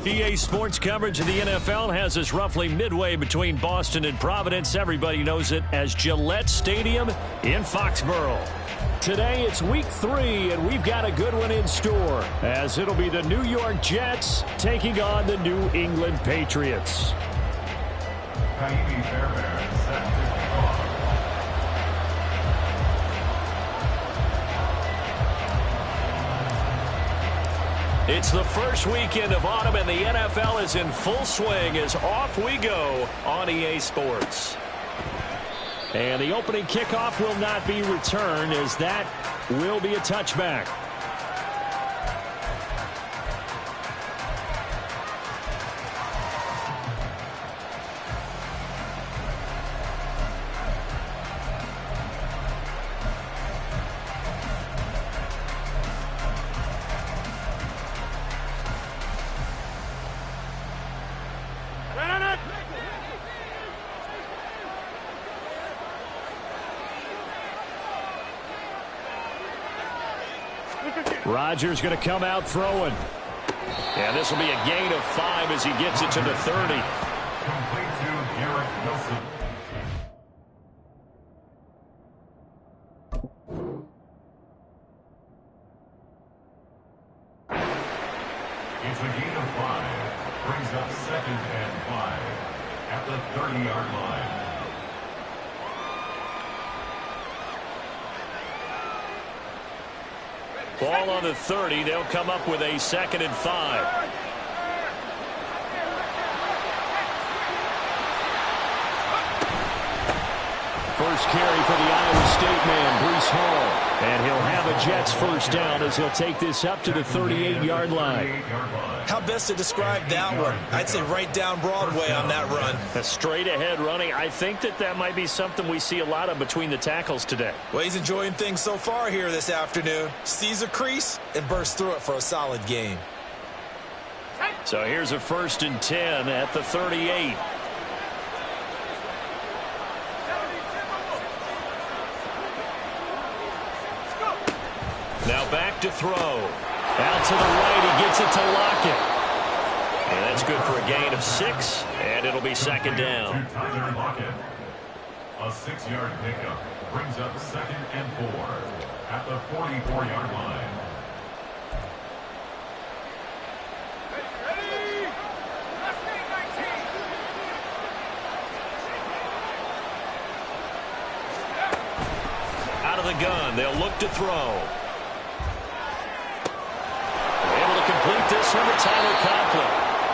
EA Sports coverage of the NFL has us roughly midway between Boston and Providence. Everybody knows it as Gillette Stadium in Foxborough. Today it's week 3, and we've got a good one in store, as it'll be the New York Jets taking on the New England Patriots. It's the first weekend of autumn, and the NFL is in full swing as off we go on EA Sports. And the opening kickoff will not be returned, as that will be a touchback. Rodgers going to come out throwing. And this will be a gain of 5 as he gets it to the 30. Complete to Garrett Wilson. It's a gain of 5. Brings up 2nd and 5 at the 30-yard line. Ball on the 30. They'll come up with a 2nd and 5. First carry for the Iowa State man, Breece Hall. And he'll have a Jets first down as he'll take this up to the 38-yard line. How best to describe that one? I'd say right down Broadway on that run. A straight-ahead running. I think that might be something we see a lot of between the tackles today. Well, he's enjoying things so far here this afternoon. Sees a crease and bursts through it for a solid game. So here's a 1st and 10 at the 38. Now back to throw. Out to the right, he gets it to Lockett. And that's good for a gain of 6, and it'll be 2nd down. Tyler Lockett. A 6-yard pickup brings up 2nd and 4 at the 44-yard line. Out of the gun, they'll look to throw. Complete this one to Tyler Conklin.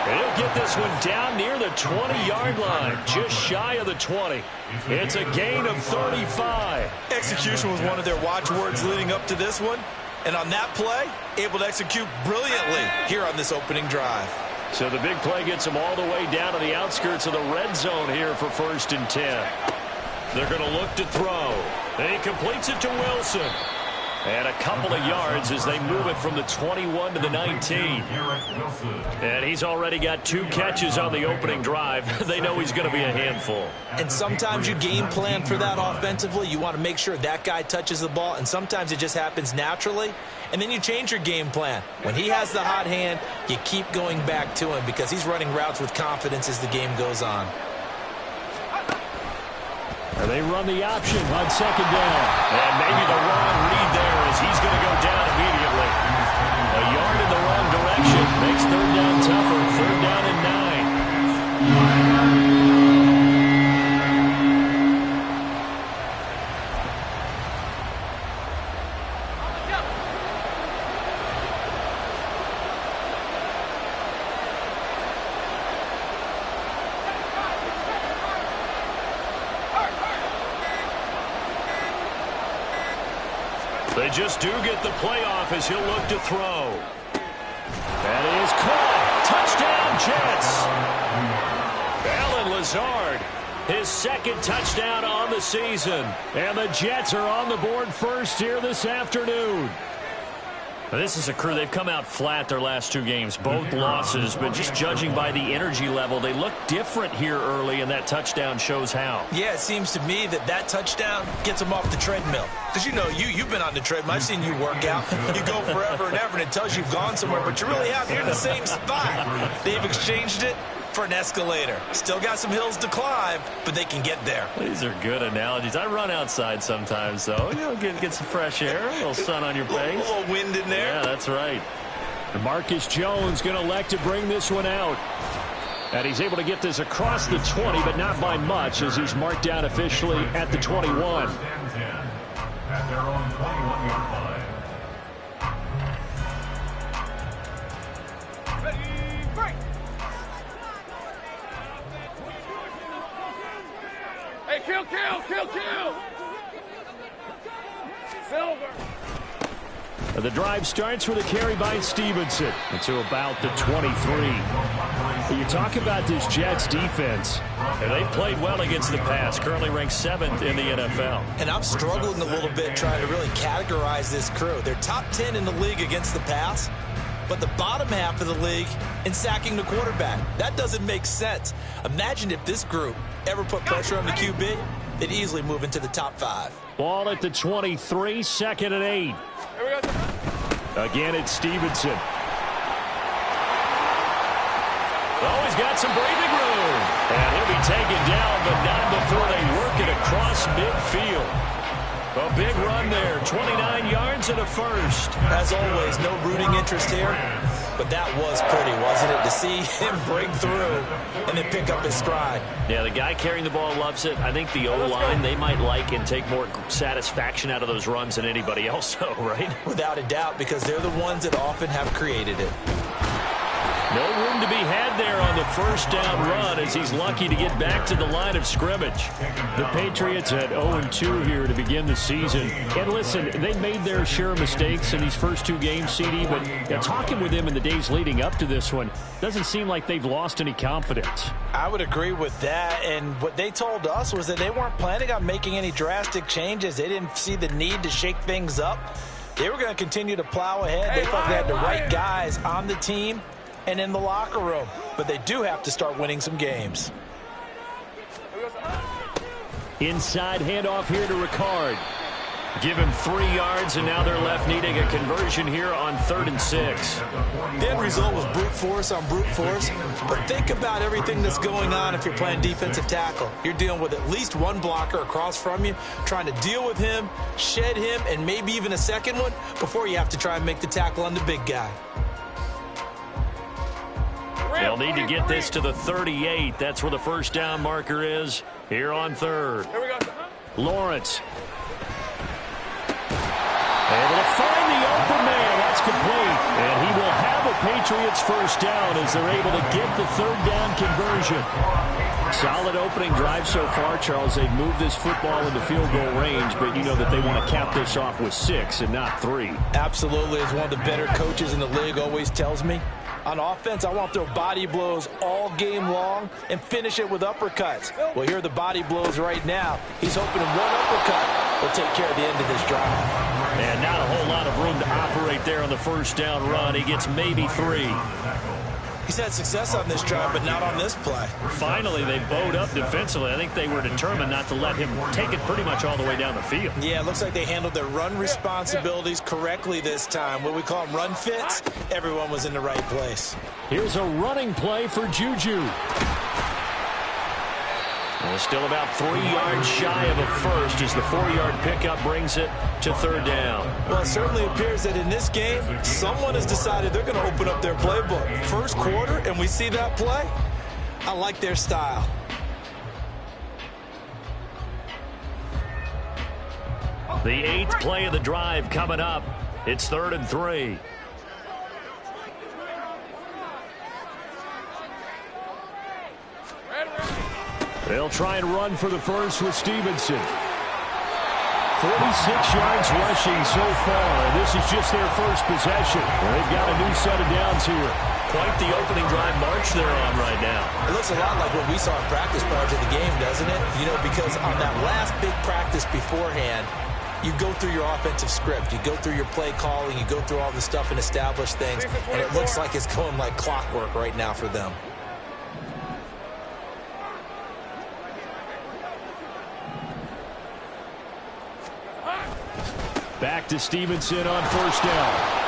And he'll get this one down near the 20-yard line, just shy of the 20. It's a gain of 35. Execution was one of their watchwords leading up to this one. And on that play, able to execute brilliantly here on this opening drive. So the big play gets them all the way down to the outskirts of the red zone here for 1st and 10. They're going to look to throw. And he completes it to Wilson. And a couple of yards as they move it from the 21 to the 19. And he's already got 2 catches on the opening drive. They know he's going to be a handful. And sometimes you game plan for that offensively. You want to make sure that guy touches the ball, and sometimes it just happens naturally. And then you change your game plan. When he has the hot hand, you keep going back to him because he's running routes with confidence as the game goes on. They run the option on 2nd down. And maybe the wrong read there as he's going to go down immediately. A yard in the wrong direction makes 3rd down tougher. 3rd down and 9. They just do get the playoff as he'll look to throw. That is caught. Touchdown, Jets. Allen Lazard, his 2nd touchdown on the season. And the Jets are on the board first here this afternoon. This is a crew. They've come out flat their last 2 games, both losses, but just judging by the energy level, they look different here early, and that touchdown shows how. Yeah, it seems to me that touchdown gets them off the treadmill. Because, you know, you've been on the treadmill. I've seen you work out. You go forever and ever, and it tells you've gone somewhere, but you really have. You're in the same spot. They've exchanged it for an escalator. Still got some hills to climb, but they can get there. These are good analogies. I run outside sometimes, though. You know, get some fresh air, a little sun on your face. A little wind in there. Yeah, that's right. Marcus Jones going to elect to bring this one out. And he's able to get this across the 20, but not by much, as he's marked down officially at the 21. At their own 21-yard line. Kill! Silver! The drive starts with a carry by Stevenson to about the 23. You talk about this Jets defense. And they've played well against the pass, currently ranked 7th in the NFL. And I'm struggling a little bit trying to really categorize this crew. They're top 10 in the league against the pass, but the bottom half of the league in sacking the quarterback. That doesn't make sense. Imagine if this group ever put pressure on the QB, they'd easily move into the top 5. Ball at the 23, 2nd and 8. Again, it's Stevenson. Oh, he's got some breathing room. And he'll be taken down, but not before they work it across midfield. A big run there, 29 yards and a first. As always, no rooting interest here, but that was pretty, wasn't it? To see him break through and then pick up his stride. Yeah, the guy carrying the ball loves it. I think the O-line, they might like and take more satisfaction out of those runs than anybody else, though, right? Without a doubt, because they're the ones that often have created it. No room to be had there on the first down run as he's lucky to get back to the line of scrimmage. The Patriots at 0-2 here to begin the season. And listen, they made their share of mistakes in these first 2 games, CD, but talking with them in the days leading up to this one, doesn't seem like they've lost any confidence. I would agree with that, and what they told us was that they weren't planning on making any drastic changes. They didn't see the need to shake things up. They were going to continue to plow ahead. They thought they had the right guys on the team and in the locker room, but they do have to start winning some games. Inside handoff here to Ricard. Give him 3 yards, and now they're left needing a conversion here on 3rd and 6. The end result was brute force on brute force, but think about everything that's going on if you're playing defensive tackle. You're dealing with at least one blocker across from you, trying to deal with him, shed him, and maybe even a second one before you have to try and make the tackle on the big guy. They'll need to get this to the 38. That's where the first down marker is here on 3rd. Here we go. Lawrence. Able to find the open man. That's complete. And he will have a Patriots first down as they're able to get the 3rd down conversion. Solid opening drive so far, Charles. They've moved this football into field goal range, but you know that they want to cap this off with 6 and not 3. Absolutely. As one of the better coaches in the league always tells me, on offense, I want to throw body blows all game long and finish it with uppercuts. Well, here are the body blows right now. He's hoping one uppercut will take care of the end of this drive. And not a whole lot of room to operate there on the first down run. He gets maybe 3. He's had success on this drive, but not on this play. Finally, they bowed up defensively. I think they were determined not to let him take it pretty much all the way down the field. Yeah, it looks like they handled their run responsibilities correctly this time. What we call them run fits, everyone was in the right place. Here's a running play for Juju. Well, still about 3 yards shy of a first as the 4-yard pickup brings it to 3rd down. Well, it certainly appears that in this game, someone has decided they're going to open up their playbook. First quarter, and we see that play. I like their style. The 8th play of the drive coming up. It's 3rd and 3. They'll try and run for the first with Stevenson. 46 yards rushing so far, and this is just their first possession. They've got a new set of downs here. Quite the opening drive march they're on right now. It looks a lot like what we saw in practice prior to the game, doesn't it? You know, because on that last big practice beforehand, you go through your offensive script. You go through your play calling. You go through all the stuff and establish things. And it looks like it's going like clockwork right now for them. Back to Stevenson on first down.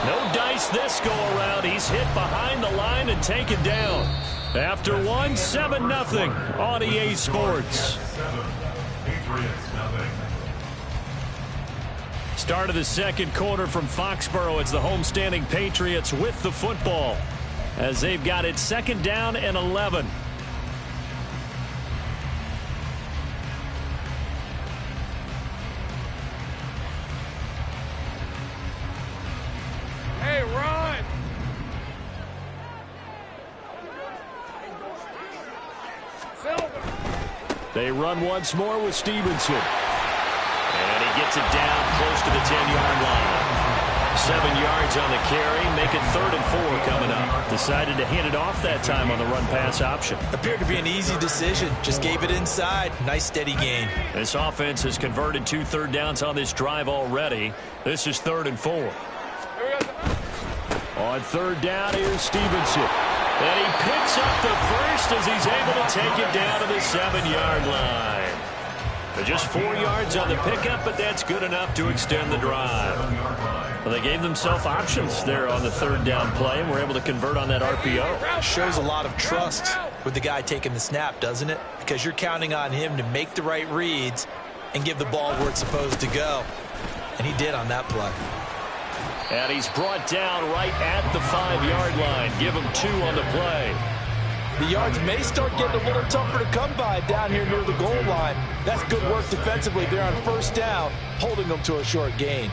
No dice this go around. He's hit behind the line and taken down. After one, 7-0 on EA Sports. Start of the second quarter from Foxborough. It's the homestanding Patriots with the football as they've got it 2nd down and 11. Hey, run! Silver! They run once more with Stevenson. And he gets it down close to the 10-yard line. 7 yards on the carry. Make it 3rd and 4 coming up. Decided to hand it off that time on the run-pass option. Appeared to be an easy decision. Just gave it inside. Nice steady gain. This offense has converted 2 third downs on this drive already. This is 3rd and 4. On 3rd down, here's Stevenson. And he picks up the first as he's able to take it down to the 7-yard line. Just 4 yards on the pickup, but that's good enough to extend the drive. Well, they gave themselves options there on the 3rd down play, and were able to convert on that RPO. Shows a lot of trust with the guy taking the snap, doesn't it? Because you're counting on him to make the right reads and give the ball where it's supposed to go. And he did on that play. And he's brought down right at the 5-yard line. Give him 2 on the play. The yards may start getting a little tougher to come by down here near the goal line. That's good work defensively there on 1st down, holding them to a short gain.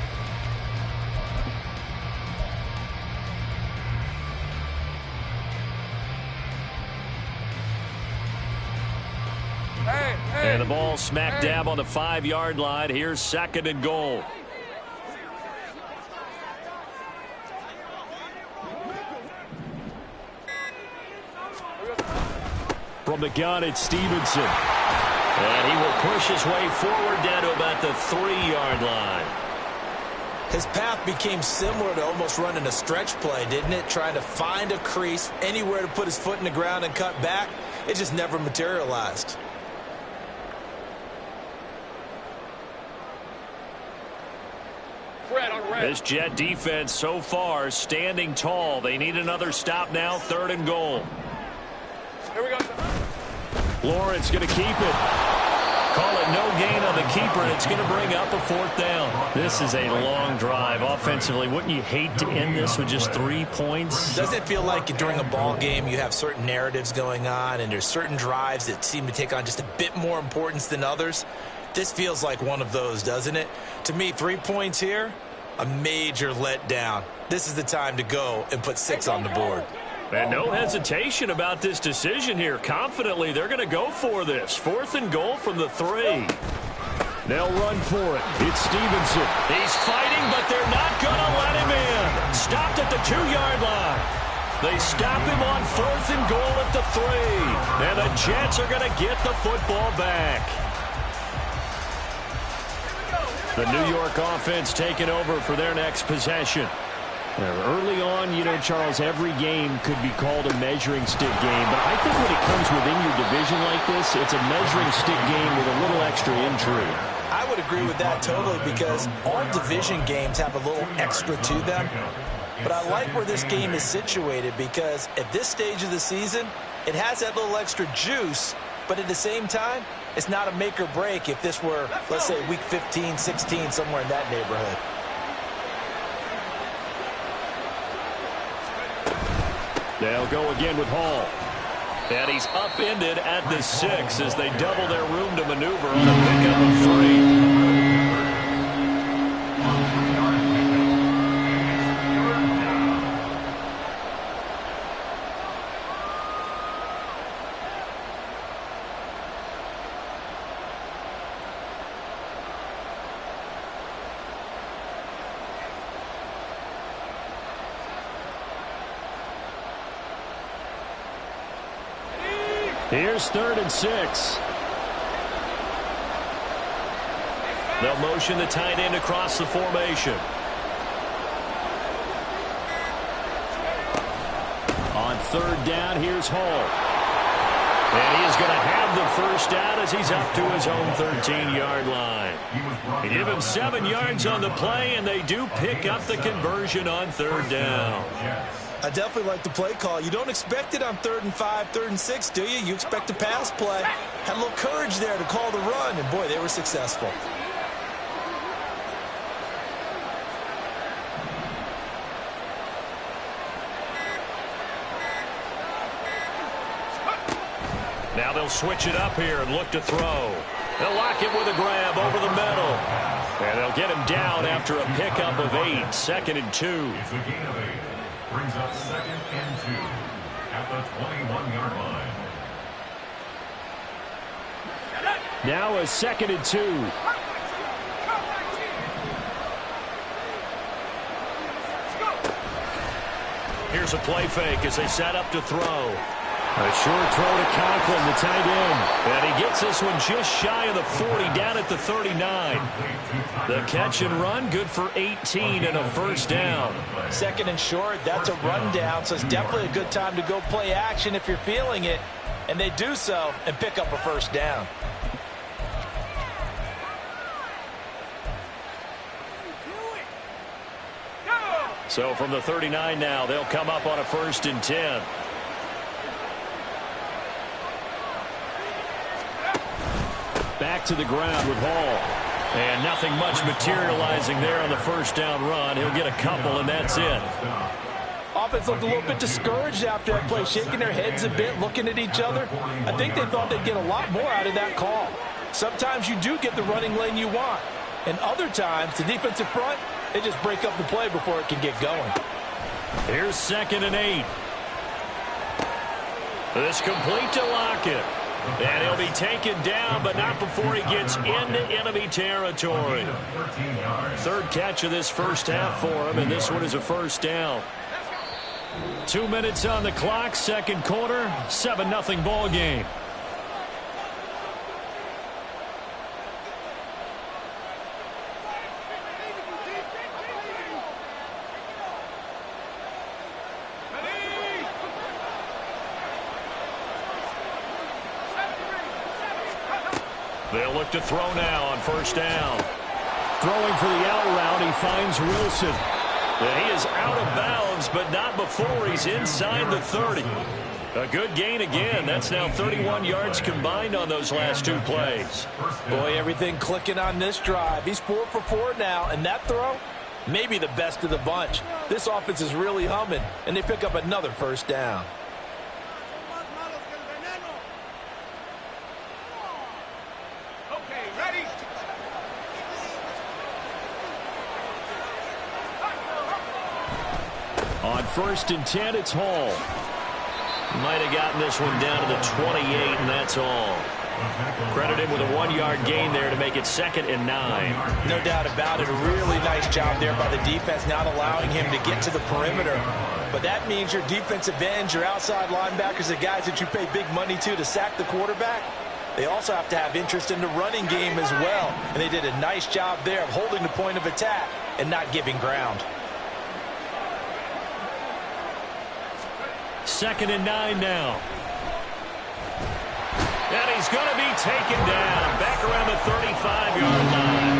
And the ball smack dab on the 5-yard line. Here's 2nd and goal. From the gun, it's Stevenson. And he will push his way forward down to about the 3-yard line. His path became similar to almost running a stretch play, didn't it? Trying to find a crease, anywhere to put his foot in the ground and cut back. It just never materialized. This Jet defense so far standing tall. They need another stop now. 3rd and goal. Here we go. Lawrence going to keep it. Call it no gain on the keeper, and it's going to bring up a 4th down. This is a long drive offensively. Wouldn't you hate to end this with just 3 points? Doesn't it feel like during a ball game you have certain narratives going on and there's certain drives that seem to take on just a bit more importance than others? This feels like one of those, doesn't it? To me, 3 points here, a major letdown. This is the time to go and put 6 on the board. And no hesitation about this decision here. Confidently, they're going to go for this. 4th and goal from the 3. They'll run for it. It's Stevenson. He's fighting, but they're not going to let him in. Stopped at the 2-yard line. They stop him on 4th and goal at the 3. And the Jets are going to get the football back. The New York offense taking over for their next possession. Early on, you know, Charles, every game could be called a measuring stick game. But I think when it comes within your division like this, it's a measuring stick game with a little extra intrigue. I would agree with that totally because all division games have a little extra to them. But I like where this game is situated because at this stage of the season, it has that little extra juice. But at the same time, it's not a make or break if this were, let's say, week 15, 16, somewhere in that neighborhood. They'll go again with Hall. And he's upended at the 6 as they double their room to maneuver on a pickup of 3. Here's 3rd and 6. They'll motion the tight end across the formation. On third down, here's Hall. And he is going to have the first down as he's up to his own 13-yard line. They give him 7 yards on the play, and they do pick up the conversion on third down. I definitely like the play call. You don't expect it on 3rd and 5, 3rd and 6, do you? You expect a pass play. Had a little courage there to call the run, and boy, they were successful. Now they'll switch it up here and look to throw. They'll lock it with a grab over the middle. And they'll get him down after a pickup of 8. 2nd and 2. It's a gain of 8. Brings up 2nd and 2 at the 21-yard line. Now a 2nd and 2. Here's a play fake as they set up to throw. A short throw to Conklin, the tight end. And he gets this one just shy of the 40, down at the 39. The catch and run, good for 18 and a first down. 2nd and short, that's a rundown, so it's definitely a good time to go play action if you're feeling it. And they do so and pick up a first down. So from the 39 now, they'll come up on a 1st and 10. Back to the ground with Hall. And nothing much materializing there on the first down run. He'll get a couple, and that's it. Offense looked a little bit discouraged after that play, shaking their heads a bit, looking at each other. I think they thought they'd get a lot more out of that call. Sometimes you do get the running lane you want. And other times, the defensive front, they just break up the play before it can get going. Here's 2nd and 8. This complete to Lockett. And he'll be taken down, but not before he gets into enemy territory. 3rd catch of this first half for him, and this one is a first down. 2 minutes on the clock, 2nd quarter, 7-0 ball game. They'll look to throw now on first down. Throwing for the out route, he finds Wilson. And he is out of bounds, but not before he's inside the 30. A good gain again. That's now 31 yards combined on those last 2 plays. Boy, everything clicking on this drive. He's 4 for 4 now, and that throw, maybe the best of the bunch. This offense is really humming, and they pick up another first down. On 1st and 10, it's Hall. Might have gotten this one down to the 28, and that's all. Credit him with a 1-yard gain there to make it 2nd and 9. No doubt about it. A really nice job there by the defense, not allowing him to get to the perimeter. But that means your defensive ends, your outside linebackers, the guys that you pay big money to sack the quarterback, they also have to have interest in the running game as well. And they did a nice job there of holding the point of attack and not giving ground. 2nd and 9 now. And he's going to be taken down back around the 35-yard line.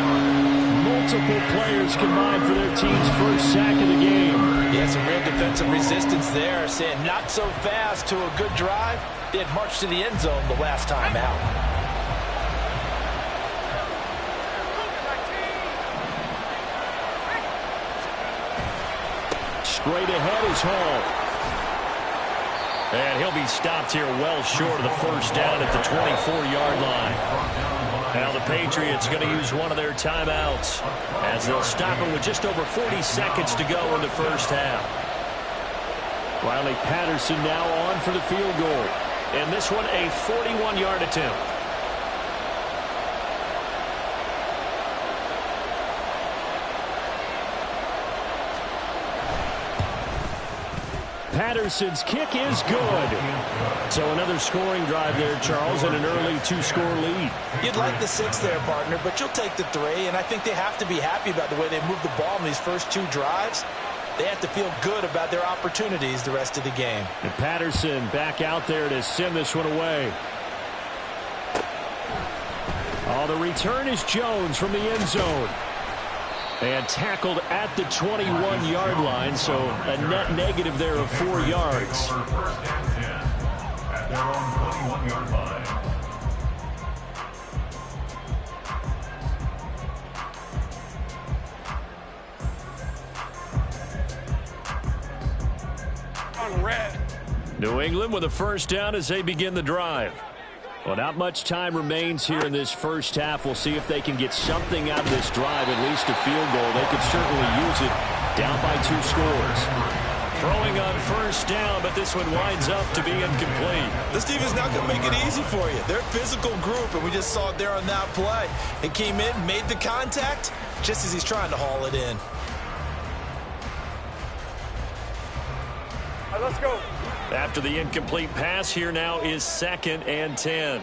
Multiple players combined for their team's first sack of the game. Yeah, some real defensive resistance there, saying not so fast to a good drive. They had marched to the end zone the last time out. Straight ahead is Hall. And he'll be stopped here well short of the first down at the 24-yard line. Now the Patriots going to use one of their timeouts as they'll stop him with just over 40 seconds to go in the first half. Riley Patterson now on for the field goal. And this one a 41-yard attempt. Patterson's kick is good. So another scoring drive there, Charles, and an early two-score lead. You'd like the 6 there, partner, but you'll take the 3, and I think they have to be happy about the way they moved the ball in these first 2 drives. They have to feel good about their opportunities the rest of the game. And Patterson back out there to send this one away. Oh, the return is Jones from the end zone. And tackled at the 21-yard line, so a net negative there of 4 yards. First and 10 at their own 21-yard line. On red. New England with a first down as they begin the drive. Well, not much time remains here in this first half. We'll see if they can get something out of this drive, at least a field goal. They could certainly use it down by 2 scores. Throwing on first down, but this one winds up to be incomplete. This team is not going to make it easy for you. They're a physical group, and we just saw it there on that play. It came in, made the contact, just as he's trying to haul it in. All right, let's go. After the incomplete pass, here now is 2nd and 10.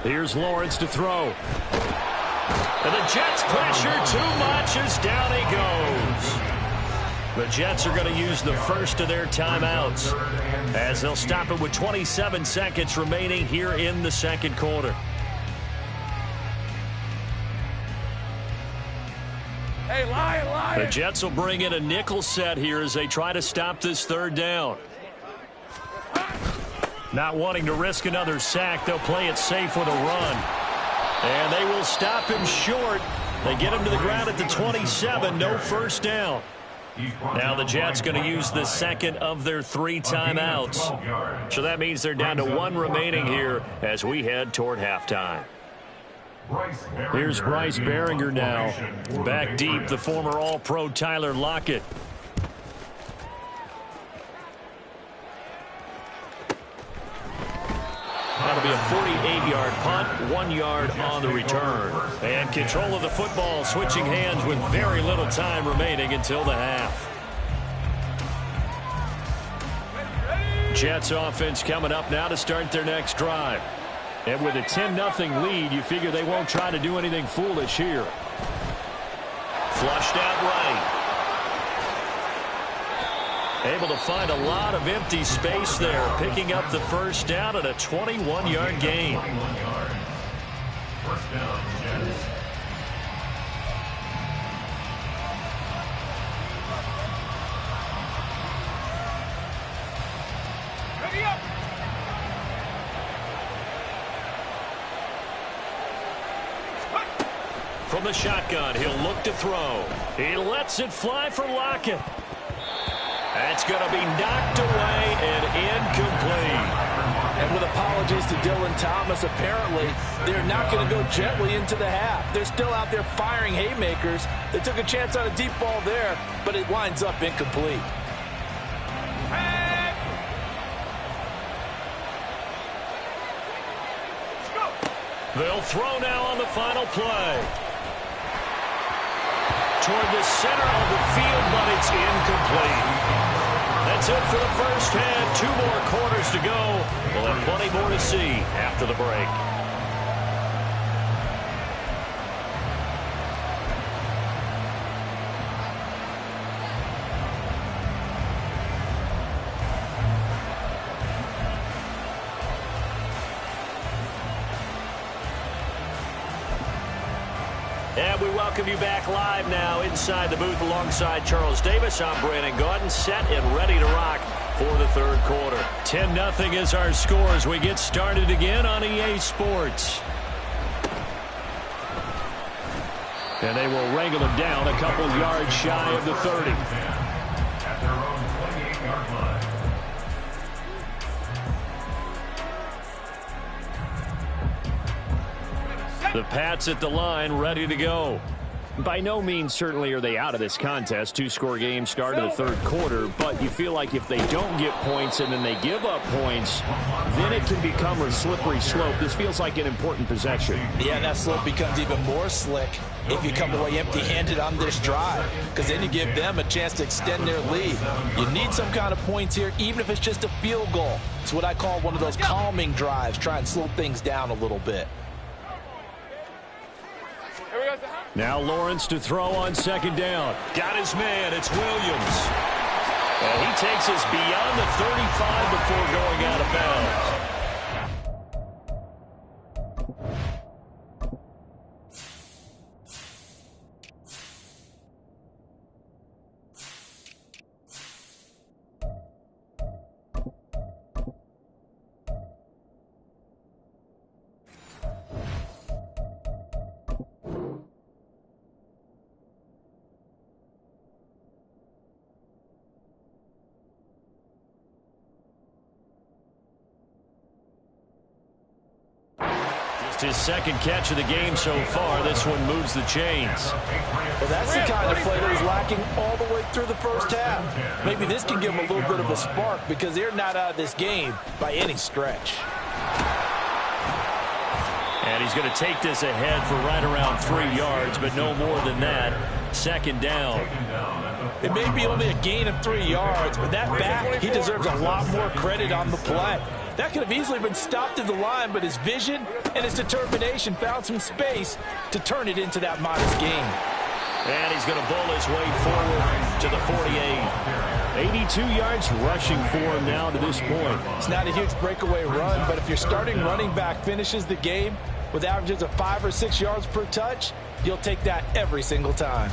Here's Lawrence to throw. And the Jets pressure too much as down he goes. The Jets are going to use the first of their timeouts as they'll stop it with 27 seconds remaining here in the second quarter. Hey, Lion. The Jets will bring in a nickel set here as they try to stop this third down. Not wanting to risk another sack, they'll play it safe with a run. And they will stop him short. They get him to the ground at the 27, no first down. Now the Jets going to use the second of their 3 timeouts. So that means they're down to 1 remaining here as we head toward halftime. Here's Bryce Behringer now. Back deep, the former All-Pro Tyler Lockett. That'll be a 48-yard punt, 1 yard on the return. And control of the football, switching hands with very little time remaining until the half. Jets offense coming up now to start their next drive. And with a 10-0 lead, you figure they won't try to do anything foolish here. Flushed out right. Able to find a lot of empty space there, picking up the first down at a 21-yard gain. First down, Jets. Ready up. From the shotgun, he'll look to throw. He lets it fly for Lockett. That's going to be knocked away and incomplete. And with apologies to Dylan Thomas, apparently they're not going to go gently into the half. They're still out there firing haymakers. They took a chance on a deep ball there, but it winds up incomplete. They'll throw now on the final play. Toward the center of the field, but it's incomplete. That's it for the first half. 2 more quarters to go. We'll have plenty more to see after the break. And we welcome you back live now inside the booth alongside Charles Davis. I'm Brandon Gaudin, set and ready to rock for the third quarter. 10-0 is our score as we get started again on EA Sports. And they will wrangle him down a couple yards shy of the 30. At their own 28-yard line. The Pats at the line, ready to go. By no means certainly are they out of this contest. Two-score game, start of the third quarter. But you feel like if they don't get points and then they give up points, then it can become a slippery slope. This feels like an important possession. Yeah, and that slope becomes even more slick if you come away empty-handed on this drive, because then you give them a chance to extend their lead. You need some kind of points here, even if it's just a field goal. It's what I call one of those calming drives, try and slow things down a little bit. Now Lawrence to throw on second down. Got his man. It's Williams. And he takes us beyond the 35 before going out of bounds. His second catch of the game so far. This one moves the chains. Well, that's the kind of play that was lacking all the way through the first half. Maybe this can give them a little bit of a spark because they're not out of this game by any stretch. And he's going to take this ahead for right around 3 yards, but no more than that. Second down. It may be only a gain of 3 yards, but that back, he deserves a lot more credit on the play. That could have easily been stopped at the line, but his vision and his determination found some space to turn it into that modest gain. And he's going to bull his way forward to the 48. 82 yards rushing for him now to this point. It's not a huge breakaway run, but if your starting running back finishes the game with averages of 5 or 6 yards per touch, you'll take that every single time.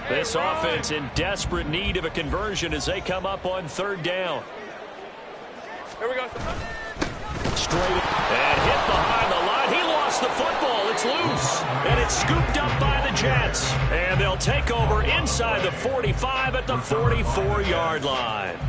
This offense in desperate need of a conversion as they come up on third down. Here we go. Straight and hit behind the line. He lost the football. It's loose. And it's scooped up by the Jets. And they'll take over inside the 45 at the 44-yard line.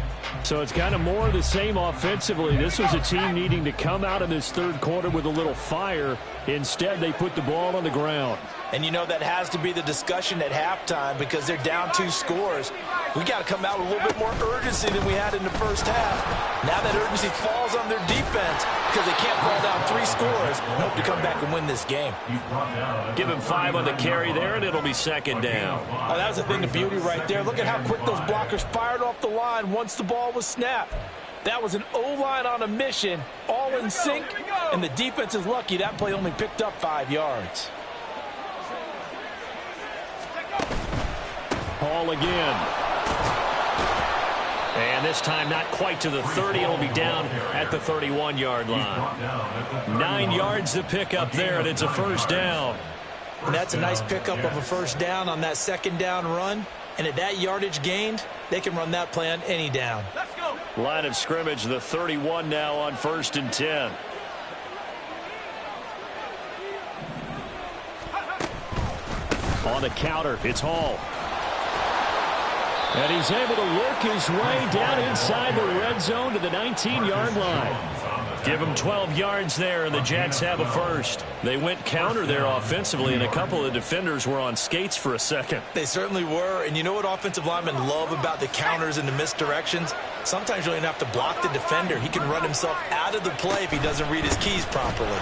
So it's kind of more of the same offensively. This was a team needing to come out of this third quarter with a little fire. Instead, they put the ball on the ground. And you know that has to be the discussion at halftime because they're down 2 scores. We got to come out with a little bit more urgency than we had in the first half. Now that urgency falls on their defense because they can't fall down 3 scores and hope to come back and win this game. Give him 5 on the carry there, and it'll be second down. Oh, that was a thing of beauty right there. Look at how quick those blockers fired off the line once the ball was snapped. That was an O-line on a mission, all in sync, and the defense is lucky that play only picked up 5 yards. Hall again. And this time not quite to the 30. It'll be down at the 31-yard line. 9 yards to pick up there, and it's a first down. And that's a nice pickup of a first down on that second down run. And at that yardage gained, they can run that play on any down. Let's go. Line of scrimmage, the 31 now on 1st and 10. On the counter, it's Hall. And he's able to work his way down inside the red zone to the 19-yard line. Give them 12 yards there, and the Jets have a first. They went counter there offensively, and a couple of defenders were on skates for a second. They certainly were, and you know what offensive linemen love about the counters and the misdirections? Sometimes you don't even have to block the defender. He can run himself out of the play if he doesn't read his keys properly.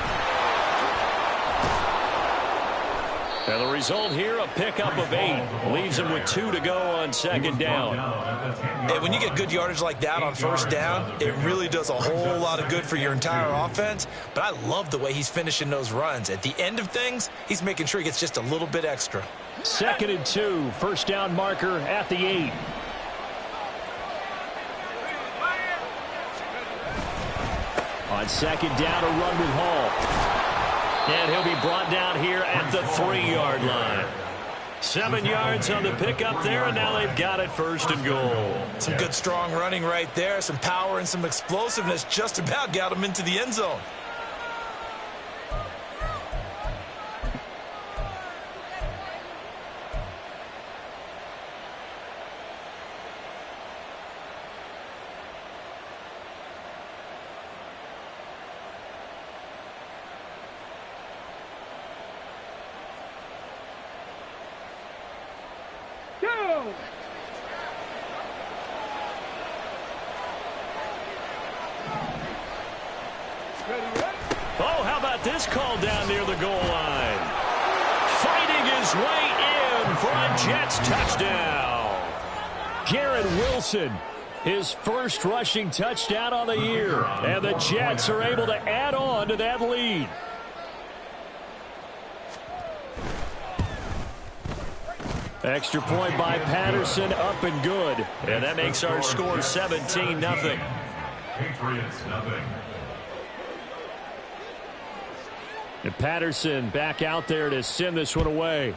And the result here, a pickup of 8. Leaves him with 2 to go on second down. And when you get good yardage like that on first down, it really does a whole lot of good for your entire offense. But I love the way he's finishing those runs. At the end of things, he's making sure he gets just a little bit extra. 2nd and 2, first down marker at the 8. On second down, a run with Hall. And he'll be brought down here at the 3-yard line. 7 yards on the pickup there, and now they've got it 1st and goal. Some good strong running right there. Some power and some explosiveness just about got him into the end zone. Oh, how about this call down near the goal line? Fighting his way in for a Jets touchdown. Garrett Wilson, his first rushing touchdown on the year. And the Jets are able to add on to that lead. Extra point by Patterson, up and good. And that makes our score 17-0. Patriots nothing. And Patterson back out there to send this one away.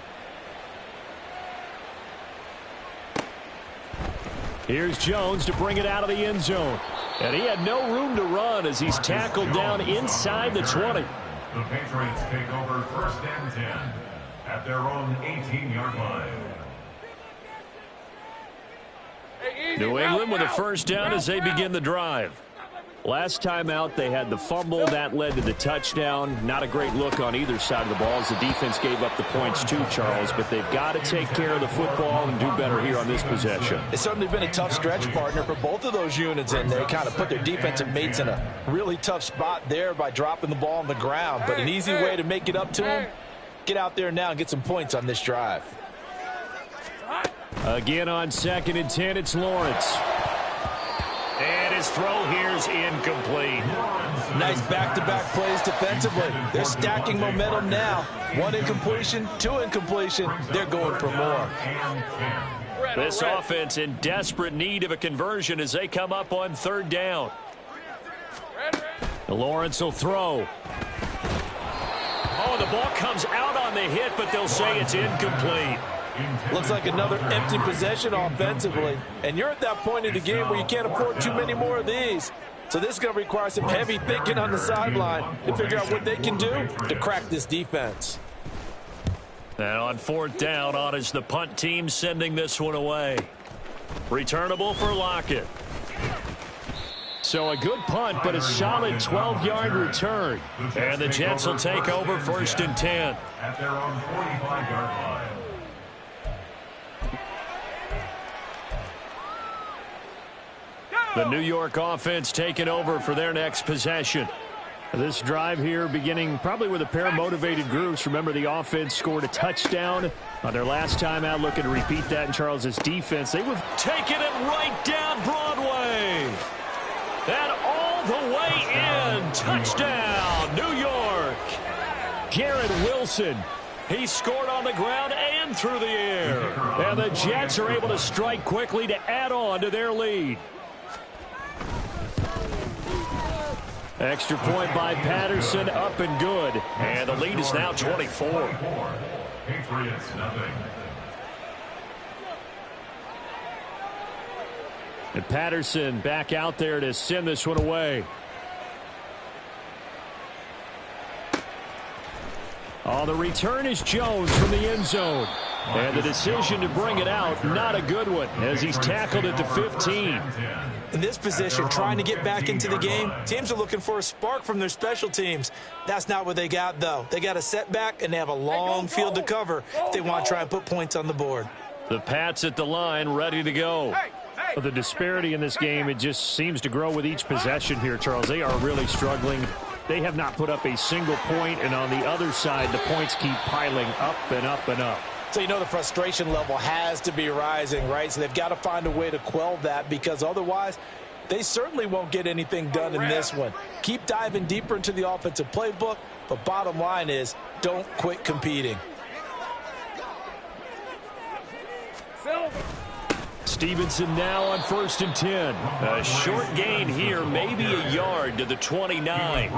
Here's Jones to bring it out of the end zone. And he had no room to run as he's tackled down inside the 20. The Patriots take over 1st and 10 at their own 18-yard line. New England with a first down as they begin the drive. Last time out, they had the fumble. That led to the touchdown. Not a great look on either side of the ball as the defense gave up the points too, Charles. But they've got to take care of the football and do better here on this possession. It's certainly been a tough stretch, partner, for both of those units, and they kind of put their defensive mates in a really tough spot there by dropping the ball on the ground. But an easy way to make it up to them, get out there now and get some points on this drive. Again on 2nd and 10, it's Lawrence. And his throw here's incomplete. Nice back-to-back plays defensively. They're stacking momentum now. 1 incompletion, 2 incompletion. They're going for more. This offense in desperate need of a conversion as they come up on 3rd down. Lawrence will throw. Oh, the ball comes out on the hit, but they'll say it's incomplete. Looks like another empty possession offensively. And you're at that point in the game where you can't afford too many more of these. So this is going to require some heavy thinking on the sideline to figure out what they can do to crack this defense. And on 4th down, on is the punt team sending this one away. Returnable for Lockett. So a good punt, but a solid 12-yard return. And the Jets will take over 1st and 10. At their own 45-yard line. The New York offense taking over for their next possession. This drive here beginning probably with a pair of motivated groups. Remember, the offense scored a touchdown on their last time out. Looking to repeat that in Charles's defense. They were taking it right down Broadway. And all the way in. Touchdown, New York. Garrett Wilson. He scored on the ground and through the air. And the Jets are able to strike quickly to add on to their lead. Extra point by Patterson, up and good. And the lead is now 24. Patriots nothing. And Patterson back out there to send this one away. Oh, the return is Jones from the end zone. And the decision to bring it out, not a good one, as he's tackled at the 15. In this position, trying to get back into the game, teams are looking for a spark from their special teams. That's not what they got, though. They got a setback, and they have a long field to cover if they want to try and put points on the board. The Pats at the line, ready to go. Well, the disparity in this game, it just seems to grow with each possession here, Charles. They are really struggling. They have not put up a single point, and on the other side, the points keep piling up and up and up. So you know the frustration level has to be rising, right? So they've got to find a way to quell that, because otherwise they certainly won't get anything done in this one. Keep diving deeper into the offensive playbook, but bottom line is don't quit competing. Stevenson now on 1st and 10. A short gain here, maybe a yard to the 29.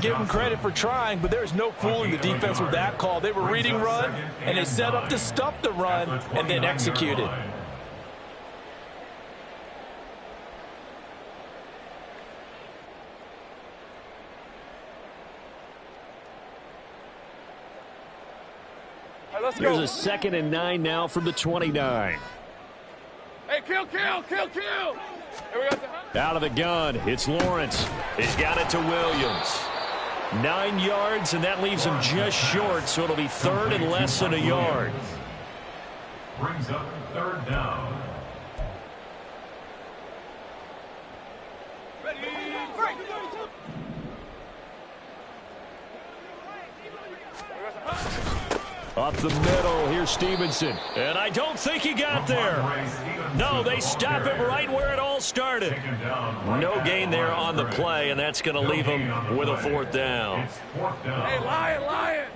Give them credit for trying, but there's no fooling the defense with that call. They were reading run, and they set up to stuff the run, and then executed. Here's a 2nd and 9 now from the 29. Hey, kill. Here we go. Out of the gun, it's Lawrence. He's got it to Williams. 9 yards, and that leaves him just short, so it'll be 3rd and less than a yard. brings up third down. Up the middle, here's Stevenson. And I don't think he got there. No, they stop him right where it all started. No gain there on the play, and that's going to leave him with a fourth down. Hey, Lion!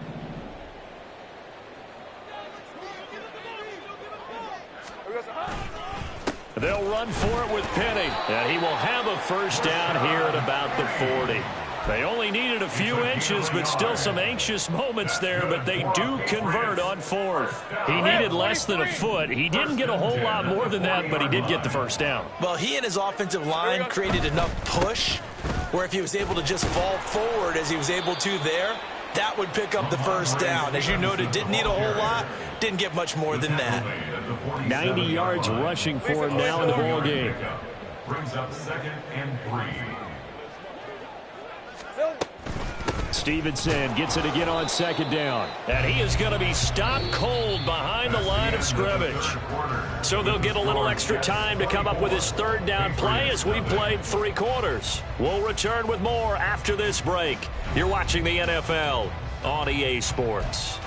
They'll run for it with Penny, and he will have a first down here at about the 40. They only needed a few inches, but still some anxious moments there, but they do convert on fourth. He needed less than a foot. He didn't get a whole lot more than that, but he did get the first down. Well, he and his offensive line created enough push where if he was able to just fall forward as he was able to there, that would pick up the first down. As you noted, didn't need a whole lot, didn't get much more than that. 90 yards rushing for him now in the ball game. Brings up 2nd and 3. Stevenson gets it again on 2nd down. And he is going to be stopped cold behind the line of scrimmage. So they'll get a little extra time to come up with his 3rd down play as we've played 3 quarters. We'll return with more after this break. You're watching the NFL on EA Sports.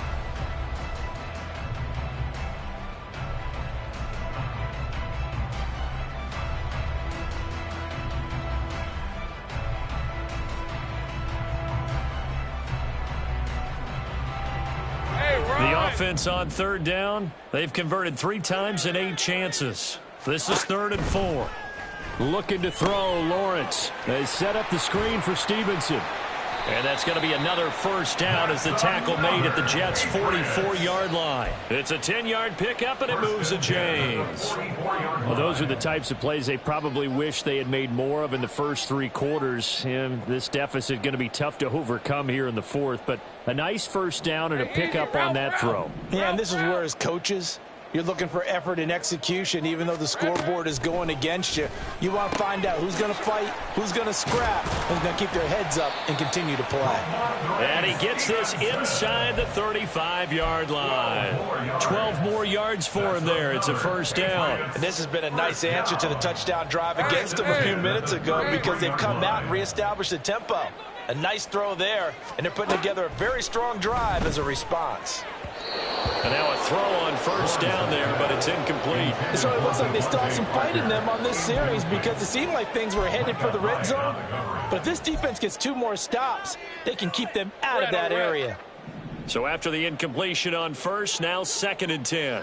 The offense on 3rd down, they've converted 3 times in 8 chances. This is 3rd and 4. Looking to throw, Lawrence. They set up the screen for Stevenson. And that's going to be another first down as the tackle made at the Jets' 44-yard line. It's a 10-yard pickup, and it moves the chains. Well, those are the types of plays they probably wish they had made more of in the first 3 quarters. And this deficit going to be tough to overcome here in the 4th. But a nice first down and a pickup on that throw. Yeah, and this is where as coaches, you're looking for effort and execution, even though the scoreboard is going against you. You want to find out who's going to fight, who's going to scrap, who's going to keep their heads up and continue to play. And he gets this inside the 35-yard line. 12 more yards for him there. It's a first down. And this has been a nice answer to the touchdown drive against them a few minutes ago because they've come out and reestablished the tempo. A nice throw there, and they're putting together a very strong drive as a response. And now a throw on first down there, but it's incomplete. So it looks like they still have some fight in them on this series because it seemed like things were headed for the red zone. But if this defense gets 2 more stops, they can keep them out of that area. So after the incompletion on first, now 2nd and 10.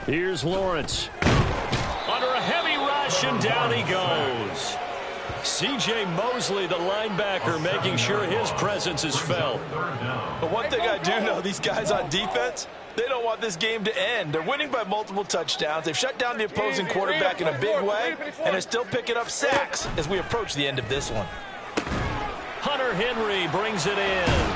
Here's Lawrence. Under a heavy rush, and down he goes. C.J. Mosley, the linebacker, making sure his presence is felt. But one thing I do know, these guys on defense, they don't want this game to end. They're winning by multiple touchdowns. They've shut down the opposing quarterback in a big way, and they're still picking up sacks as we approach the end of this one. Hunter Henry brings it in.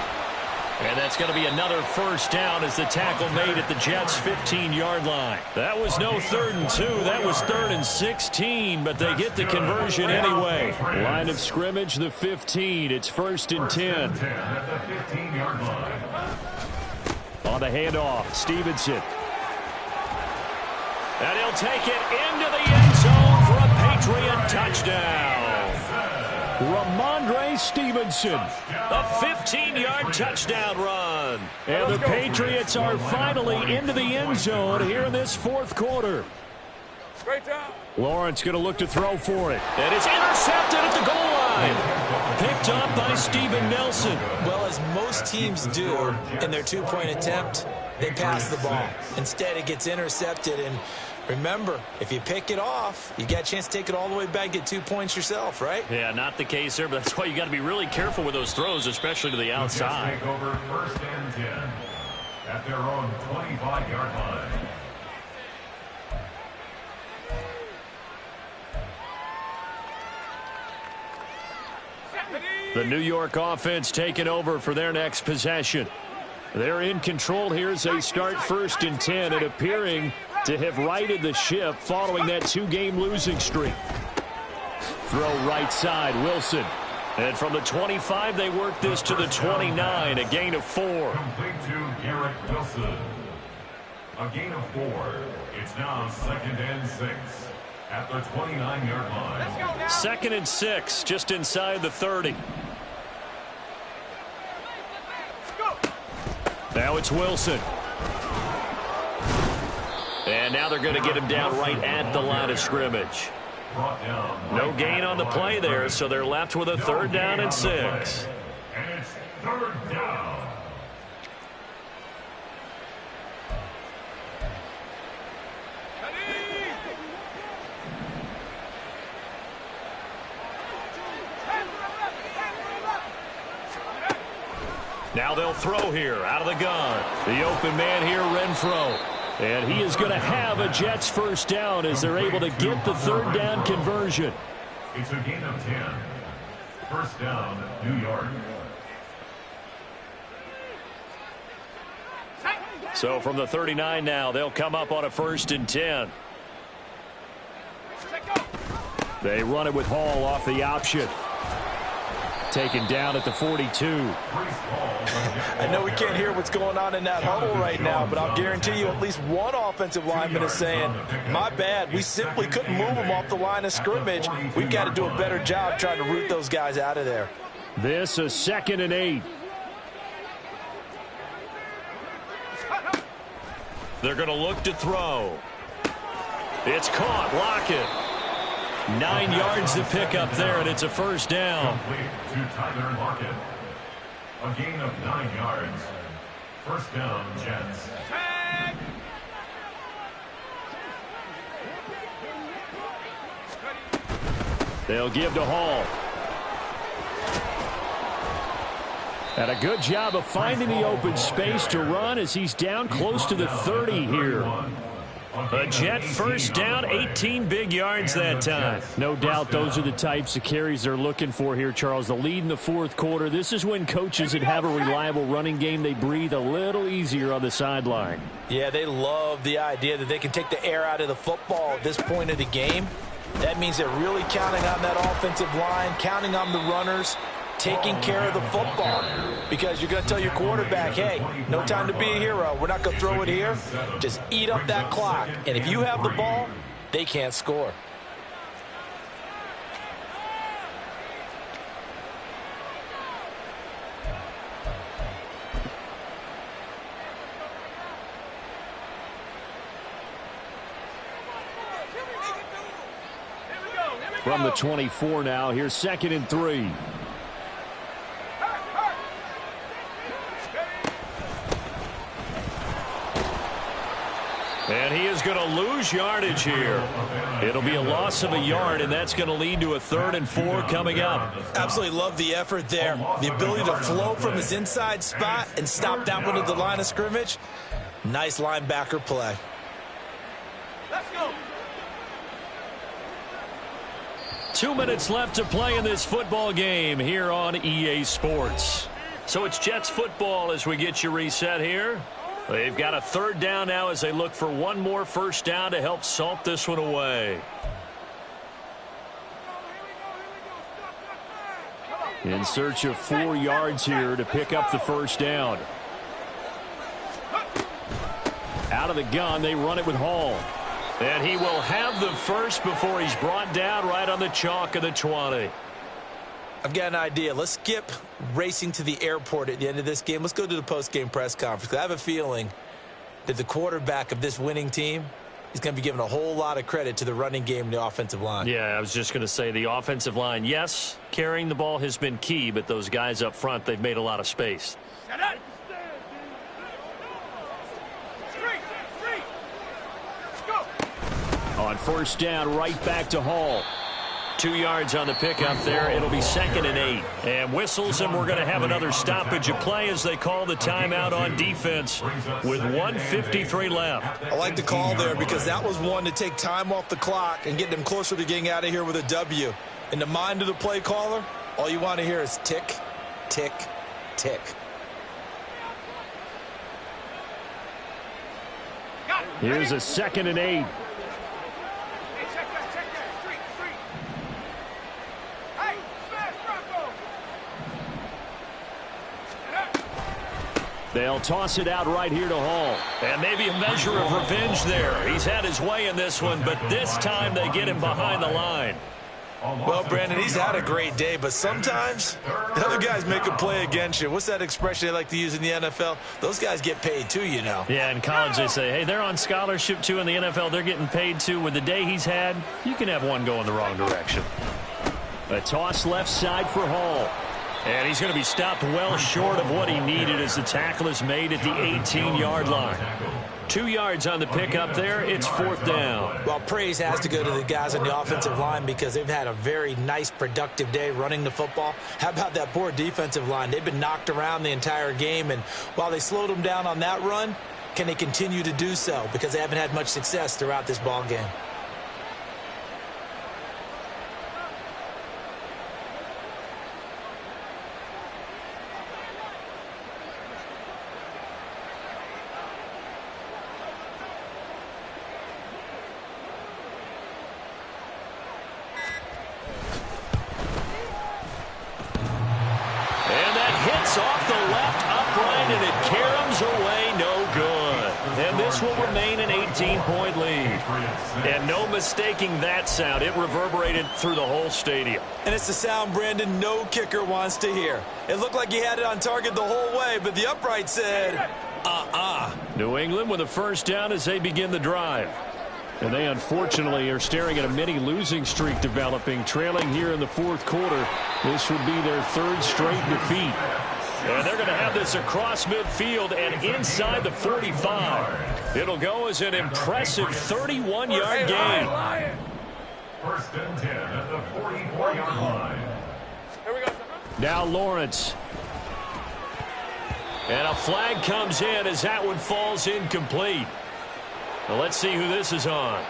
And that's going to be another first down as the tackle made at the Jets' 15-yard line. That was no 3rd and 2. That was 3rd and 16, but they get the conversion anyway. Line of scrimmage, the 15. It's 1st and 10. On the handoff, Stevenson. And he'll take it into the end zone for a Patriot touchdown. Ramondre Stevenson. A 15-yard touchdown run. And the Patriots are finally into the end zone here in this 4th quarter. Great job. Lawrence going to look to throw for it. And it's intercepted at the goal line. Picked up by Steven Nelson. Well, as most teams do in their 2-point attempt, they pass the ball. Instead, it gets intercepted. And remember, if you pick it off, you got a chance to take it all the way back, get 2 points yourself, right? Yeah, not the case there, but that's why you got to be really careful with those throws, especially to the outside. Take over 1st and 10 at their own 25-yard line. The New York offense taking over for their next possession. They're in control here as they start 1st and 10 and appearing to have righted the ship following that 2-game losing streak. Throw right side, Wilson. And from the 25, they work this to the 29, a gain of 4. Complete to Garrett Wilson. A gain of 4. It's now 2nd and 6 at the 29-yard line. 2nd and 6, just inside the 30. Now it's Wilson. And now they're going to get him down right at the line of scrimmage. No gain on the play there, so they're left with a 3rd down and 6. And it's 3rd down. Now they'll throw here out of the gun. The open man here, Renfro. And he is going to have a Jets 1st down as they're able to get the 3rd down conversion. It's a gain of 10. 1st down, New York. So from the 39 now, they'll come up on a 1st and 10. They run it with Hall off the option. Taken down at the 42. I know we can't hear what's going on in that huddle right now, but I'll guarantee you at least one offensive lineman is saying, my bad, we simply couldn't move them off the line of scrimmage. We've got to do a better job trying to root those guys out of there. This is 2nd and 8. They're going to look to throw. It's caught. Lockett. 9 yards to pick up there, and it's a 1st down. Complete to Tyler Lockett. A gain of 9 yards. 1st down, Jets. They'll give to Hall. And a good job of finding the open space to run as he's down close to the 30 here. A Jet 1st down, 18 big yards that time. No doubt those are the types of carries they're looking for here, Charles. The lead in the 4th quarter. This is when coaches that have a reliable running game, they breathe a little easier on the sideline. Yeah, they love the idea that they can take the air out of the football at this point of the game. That means they're really counting on that offensive line, counting on the runners, taking care of the football, because you're going to tell your quarterback, hey, no time to be a hero. We're not going to throw it here. Just eat up that clock. And if you have the ball, they can't score. From the 24 now, here's 2nd and 3. And he is going to lose yardage here. It'll be a loss of a yard, and that's going to lead to a 3rd and 4 coming up. Absolutely love the effort there. The ability to flow from his inside spot and stop that one at the line of scrimmage. Nice linebacker play. Let's go. 2 minutes left to play in this football game here on EA Sports. So it's Jets football as we get you reset here. They've got a 3rd down now as they look for one more 1st down to help salt this one away. In search of 4 yards here to pick up the 1st down. Out of the gun, they run it with Hall. And he will have the first before he's brought down right on the chalk of the 20. I've got an idea. Let's skip racing to the airport at the end of this game. Let's go to the post-game press conference. I have a feeling that the quarterback of this winning team is going to be given a whole lot of credit to the running game and the offensive line. Yeah, I was just going to say the offensive line, yes, carrying the ball has been key, but those guys up front, they've made a lot of space. On 1st down, right back to Hall. 2 yards on the pickup there. It'll be 2nd and 8. And whistles, and we're going to have another stoppage of play as they call the timeout on defense with 1:53 left. I like the call there because that was one to take time off the clock and get them closer to getting out of here with a W. In the mind of the play caller, all you want to hear is tick, tick, tick. Here's a 2nd and 8. They'll toss it out right here to Hall. And maybe a measure of revenge there. He's had his way in this one, but this time they get him behind the line. Well, Brandon, he's had a great day, but sometimes the other guys make a play against you. What's that expression they like to use in the NFL? Those guys get paid too, you know. Yeah, in college they say, hey, they're on scholarship too. In the NFL, they're getting paid too. With the day he's had, you can have one go in the wrong direction. A toss left side for Hall. And he's going to be stopped well short of what he needed as the tackle is made at the 18-yard line. 2 yards on the pickup there. It's 4th down. Well, praise has to go to the guys on the offensive line because they've had a very nice, productive day running the football. How about that poor defensive line? They've been knocked around the entire game, and while they slowed them down on that run, can they continue to do so? Because they haven't had much success throughout this ball game. Off the left upright, and it caroms away, no good. And this will remain an 18-point lead. And no mistaking that sound. It reverberated through the whole stadium. And it's the sound, Brandon, no kicker wants to hear. It looked like he had it on target the whole way, but the upright said, New England with a first down as they begin the drive. And they unfortunately are staring at a mini losing streak developing, trailing here in the 4th quarter. This would be their 3rd straight defeat. And they're going to have this across midfield and inside the 45. It'll go as an impressive 31-yard gain. 1st and 10 at the 44-yard line. Here we go. Now Lawrence. And a flag comes in as that one falls incomplete. Well, let's see who this is on.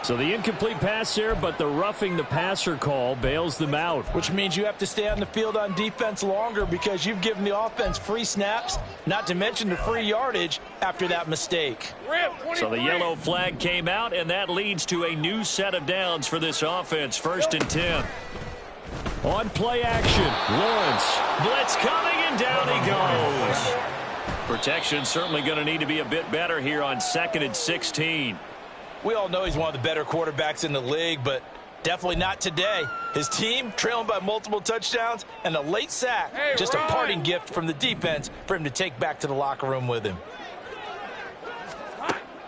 So the incomplete pass there, but the roughing the passer call bails them out. which means you have to stay on the field on defense longer because you've given the offense free snaps, not to mention the free yardage after that mistake. So the yellow flag came out, and that leads to a new set of downs for this offense. 1st and 10. On play action, Lawrence. Blitz coming, and down he goes. Protection certainly going to need to be a bit better here on 2nd and 16. We all know he's one of the better quarterbacks in the league, but definitely not today. His team trailing by multiple touchdowns and a late sack. Just a parting gift from the defense for him to take back to the locker room with him.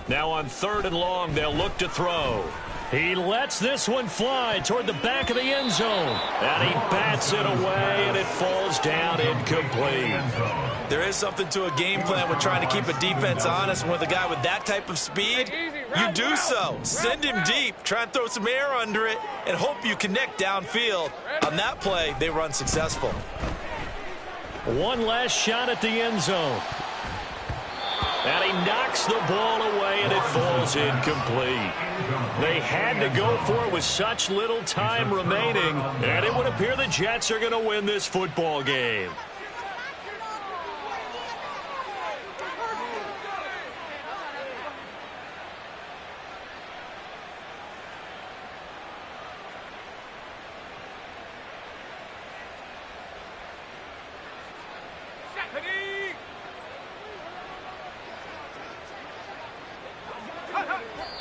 Now on 3rd and long, they'll look to throw. He lets this one fly toward the back of the end zone. And he bats it away, and it falls down incomplete. There is something to a game plan with trying to keep a defense honest. And with a guy with that type of speed, you do so. Send him deep, try and throw some air under it, and hope you connect downfield. On that play, they were unsuccessful. One last shot at the end zone. And he knocks the ball away, and it falls incomplete. They had to go for it with such little time remaining, and it would appear the Jets are going to win this football game.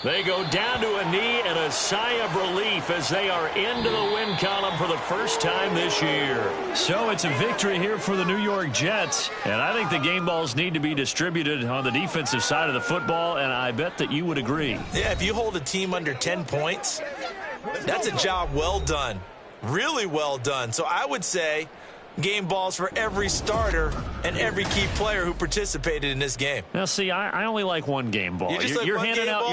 They go down to a knee and a sigh of relief as they are into the win column for the first time this year. So it's a victory here for the New York Jets. And I think the game balls need to be distributed on the defensive side of the football, and I bet that you would agree. Yeah, if you hold a team under 10 points, that's a job well done. Really well done. So I would say game balls for every starter and every key player who participated in this game. Now, see, I only like one game ball. You just like You're one handing game out ball?